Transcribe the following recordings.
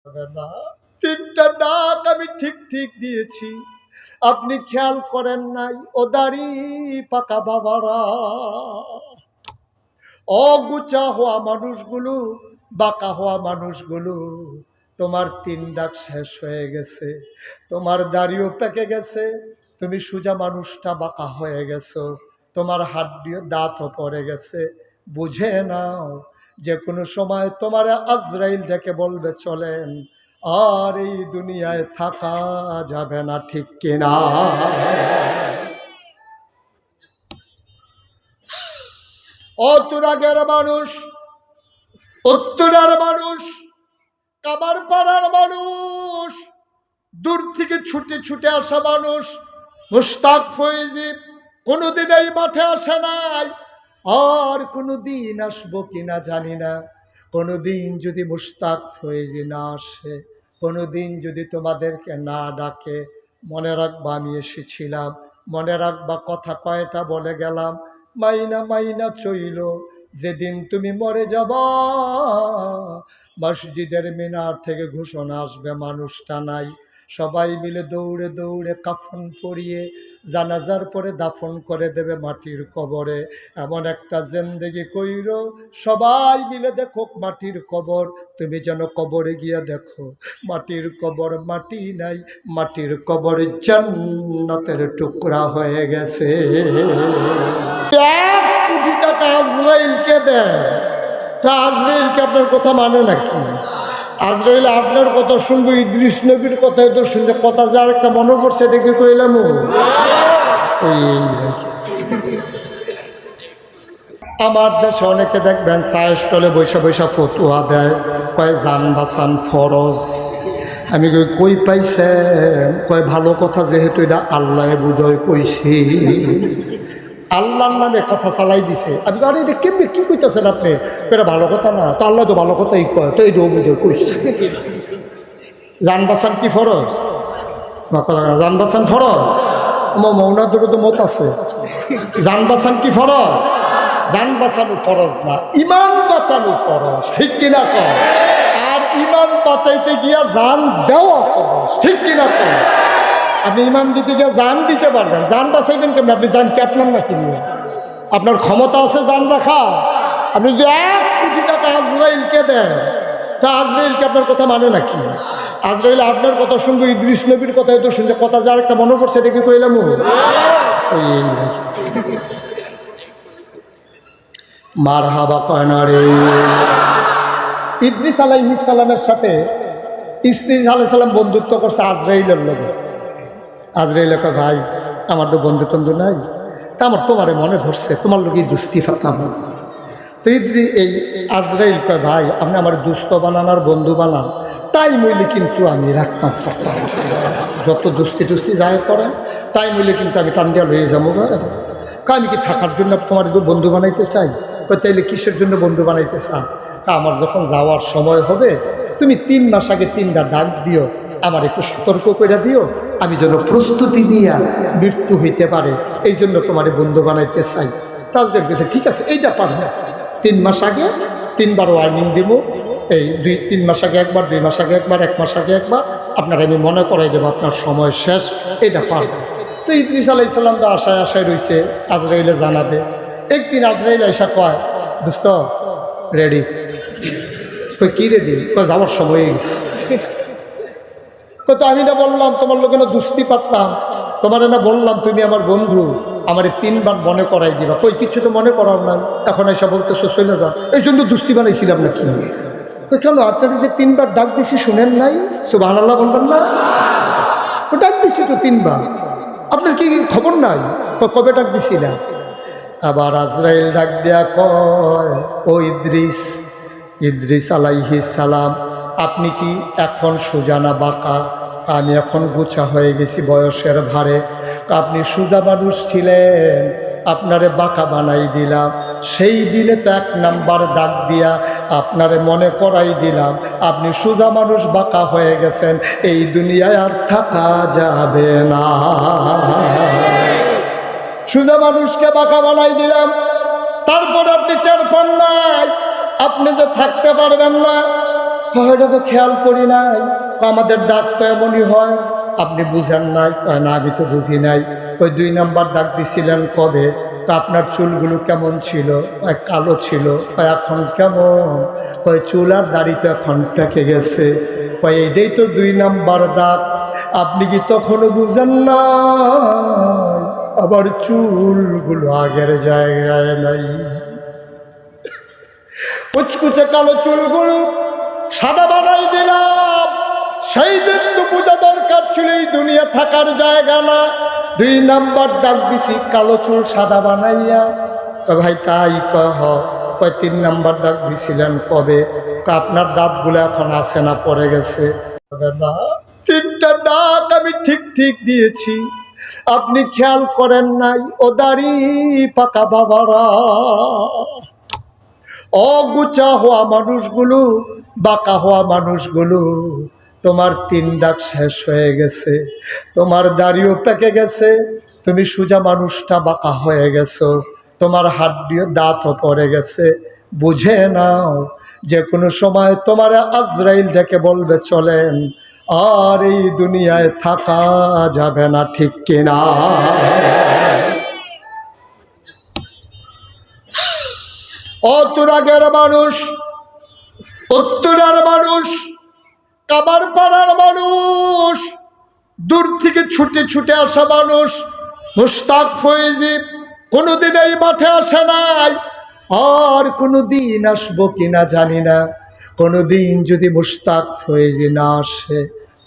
না, তিনটা ডাক আমি ঠিক ঠিক দিয়েছি, আপনি খেয়াল করেন নাই। ও দাড়ি পাকা বাবারা, অগুচা হওয়া মানুষগুলো, বাঁকা হওয়া মানুষগুলো, তোমার তিন ডাক শেষ হয়ে গেছে, তোমার দাড়িও পেকে গেছে, তুমি সোজা মানুষটা বাঁকা হয়ে গেছো, তোমার হাড্ডিও দাঁতও পড়ে গেছে। বুঝে নাও যে কোনো সময় তোমার আজরাইল ডেকে বলবে চলেন, আর এই দুনিয়ায় থাকা যাবে না, ঠিক কিনা? অতুরাগের মানুষ, উত্তরার মানুষ, কাবার পাড়ার মানুষ, দূর থেকে ছুটে ছুটে আসা মানুষ, মুশতাক ফয়েজি কোনোদিন এই মাঠে আসে নাই, আর কোনোদিন আসবো কিনা জানি না। কোনোদিন যদি মুশতাক ফয়েজি না আসে, কোনোদিন যদি তোমাদেরকে না ডাকে, মনে রাখবা আমি এসেছিলাম, মনে রাখবা কথা কয়টা বলে গেলাম। মাইনা মাইনা চইল, যেদিন তুমি মরে যাবা মসজিদের মিনার থেকে ঘোষণা আসবে মানুষটা নাই, সবাই মিলে দৌড়ে দৌড়ে কাফন পরিয়ে জানাজার পরে দাফন করে দেবে মাটির কবরে। এমন একটা জিন্দেগি কইর, সবাই মিলে দেখো মাটির কবর, তুমি যেন কবরে গিয়ে দেখো মাটির কবর মাটি নাই, মাটির কবর জান্নাতের টুকরা হয়ে গেছে। 1 কোটি টাকা আজরাইলকে দেন, তা আজরাইলকে আপনার কথা মানে নাকি? আজরাইল আপনার কথা শুনবো, ইদ্রিস নবীর কথা তো শুনছে, কথা যার একটা মনে পড়ছে এটাকে কইলাম। আমার দেশে অনেকে দেখবেন চায়ের স্টলে বৈশা বৈশা ফতুয়া দেয়, কয় জান বাঁচান ফরজ। আমি কই পাইছেন? কয় ভালো কথা যেহেতু এটা আল্লাহ বুধয় কইছি, আল্লাহর নামে কথা চালাই দিছে। আমি আরে এটা কেমনি কি কইতেছেন আপনি? এটা ভালো কথা না তো, আল্লাহ তো ভালো কথাই কয়, তো এইটাও বুধয় কইছে। জান বাঁচান কি ফরজ? জান বাঁচান ফরজ? আমার মৌনাদেরও তো মত আছে। জান বাঁচান কি ফরজ? জান বাঁচানো ফরজ না, ইমান বাঁচানো ফরজ, ঠিক কিনা কর? আর ইমান বাঁচাইতে গিয়া জান দেওয়া ফরজ, ঠিক কিনা কর? আপনি ইমান দিতে গিয়ে জান দিতে পারবেন, জান বাঁচাইবেন কেমন? আপনি জান কাটলেন না কিনবেন? আপনার ক্ষমতা আছে জান রাখা? আপনি যদি 1 কোটি টাকা আজরাইলকে দেন, তা আজরাইলকে আপনার কথা মানে নাকি? আজরাইল আপনার কথা শুনবো, ইদ্রিস নবীর কথা তো শুনছে, কথা যার একটা মনে পড়ছে এটাকে কইলাম। মার হাবা কয় না রে। ইদ্রিস আলাইহিস সালামের সাথে ইদ্রিস আলাইহিস সালাম বন্ধুত্ব করছে আজরাইলের লগে। আজরাইল কয় ভাই আমার তো বন্ধু টন্ধু নাই, তা আমার তোমারে মনে ধরছে, তোমার লোক দুস্তি ফাতাম। তো এই আজরাইল কয় ভাই আপনি আমার দুস্থ বানান আর বন্ধু বানান, তাই মইলে কিন্তু আমি রাখতাম পারতাম, যত দুস্তি টুস্তি যায় করেন তাই মইলে কিন্তু আমি টান দিয়া লয়ে যাবো। আমি কি থাকার জন্য তোমার বন্ধু বানাইতে চাই? তাইলে কিসের জন্য বন্ধু বানাইতে চান? আমার যখন যাওয়ার সময় হবে তুমি 3 মাস আগে 3টা ডাক দিও, আমার একটু সতর্ক করে দিও, আমি যেন প্রস্তুতি নিয়ে মৃত্যু হইতে পারে, এই জন্য তোমার বন্ধু বানাইতে চাই। তাজরেল বলছে ঠিক আছে, এইটা পারবে। 3 মাস আগে 3বার ওয়ার্নিং দিব, এই 2-3 মাস আগে একবার, 2 মাস আগে একবার, 1 মাস আগে একবার, আপনার আমি মনে করাই দেবো আপনার সময় শেষ, এটা পারবে। তো ইদ্রিস আলাইহিস সালাম তো আশায় আশায় রয়েছে আজরাইলে জানাবে। একদিন আজরাইল এসা কয় দোস্ত রেডি? কই কি রেডি? কয় যাওয়ার সময় গেছে। কত আমি না বললাম তোমার লোকে না দুস্তি পারতাম, তোমার না বললাম তুমি আমার বন্ধু, আমার 3বার মনে করাই দিবা। কই কিছু তো মনে করার নাই, এখন এসে বলতেছো চলে যান, এই জন্য দুস্তি বানাইছিলাম নাকি? কই কেন আপনারা যে 3বার ডাক দিছি শুনেন নাই? সুবহানাল্লাহ বলবেন না? ডাক দিছি তো 3বার, আপনার কি খবর নাই? কবে ডাক দিছি না? আবার আজরাইল ডাক দেয়া কয় ও ইদ্রিস, ইদ্রিস আলাইহিস সালাম আপনি কি এখন সোজা না বাঁকা? আমি এখন গোছা হয়ে গেছি বয়সের ভারে, আপনি সোজা মানুষ ছিলেন, আপনারে বাঁকা বানাই দিলাম, সেই দিনে তো 1 নাম্বার ডাক দিয়া আপনারে মনে করাই দিলাম আপনি সোজা মানুষ বাঁকা হয়ে গেছেন, এই দুনিয়ায় আর থাকা যাবে না। সোজা মানুষকে বাঁকা বানাই দিলাম, তারপর আপনি টের পান নাই আপনি যে থাকতে পারবেন না, এটা তো খেয়াল করি নাই। আমাদের ডাক তো এমনই হয়, আপনি বুঝেন নাই? না আমি তো বুঝি নাই। ওই 2 নাম্বার ডাক দিছিলেন কবে? আপনার চুলগুলো কেমন ছিল? কালো ছিল। এখন কেমন? চুল আর দাড়ি তো এখন পেকে গেছে। এইটাই তো 2 নাম্বার ডাক। আপনি কি তখনও বুঝেন না? আবার চুলগুলো আগের জায়গায় নাই। কুচকুচে কালো চুলগুলো সাদা বানাই দিলাম। সেই দিন তো বোঝা দরকার ছিল এই দুনিয়া থাকার জায়গা না। 2 নাম্বার ডাক দিছি, কালো চুল সাদা বানাইয়া। ভাই তাই কয় 3 নাম্বার ডাক দিছিলেন কবে? আপনার দাঁতগুলো এখন আছে না পড়ে গেছে? না, 3টা ডাক আমি ঠিক ঠিক দিয়েছি, আপনি খেয়াল করেন নাই। ও দাড়ি পাকা বাবারা, অগুচা হওয়া মানুষগুলো, বাঁকা হওয়া মানুষগুলো, তোমার 3 ডাক শেষ হয়ে গেছে। তোমার দাড়িও পেকে গেছে, তুমি সোজা মানুষটা বাঁকা হয়ে গেছো, তোমার হাড্ডিও দাঁতও পড়ে গেছে। বুঝে নাও যে কোনো সময় তোমার আজরাইল ডেকে বলবে চলেন, আর এই দুনিয়ায় থাকা যাবে না, ঠিক কিনা? অতুরাগের মানুষ, উত্তরার মানুষ, কাবার পাড়ার মানুষ, দূর থেকে ছুটে ছুটে আসা মানুষ, মুশতাক ফয়েজি কোনোদিন এই মাঠে আসে নাই, আর কোনোদিন আসবো কিনা জানি না। কোনোদিন যদি মুশতাক ফয়েজি না আসে,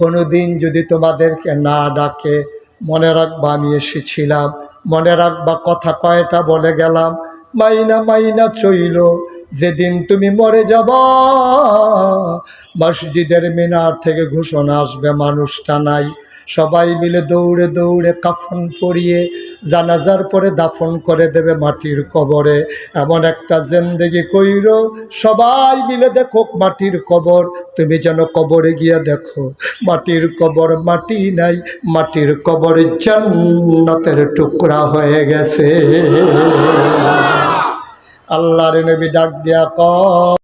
কোনোদিন যদি তোমাদেরকে না ডাকে, মনে রাখবা আমি এসেছিলাম, মনে রাখবা কথা কয়টা বলে গেলাম। মাইনা মাইনা চইল, যেদিন তুমি মরে যাবা মসজিদের মিনার থেকে ঘোষণা আসবে মানুষটা নাই। সবাই মিলে দৌড়ে দৌড়ে কাফন পরিয়ে জানাজার পরে দাফন করে দেবে মাটির কবরে। এমন একটা জিন্দেগি কইর, সবাই মিলে দেখো মাটির কবর। তুমি যেন কবরে গিয়ে দেখো মাটির কবর মাটি নাই, মাটির কবর জান্নাতের টুকরা হয়ে গেছে। আল্লাহর নবী ডাক দিয়া কয়,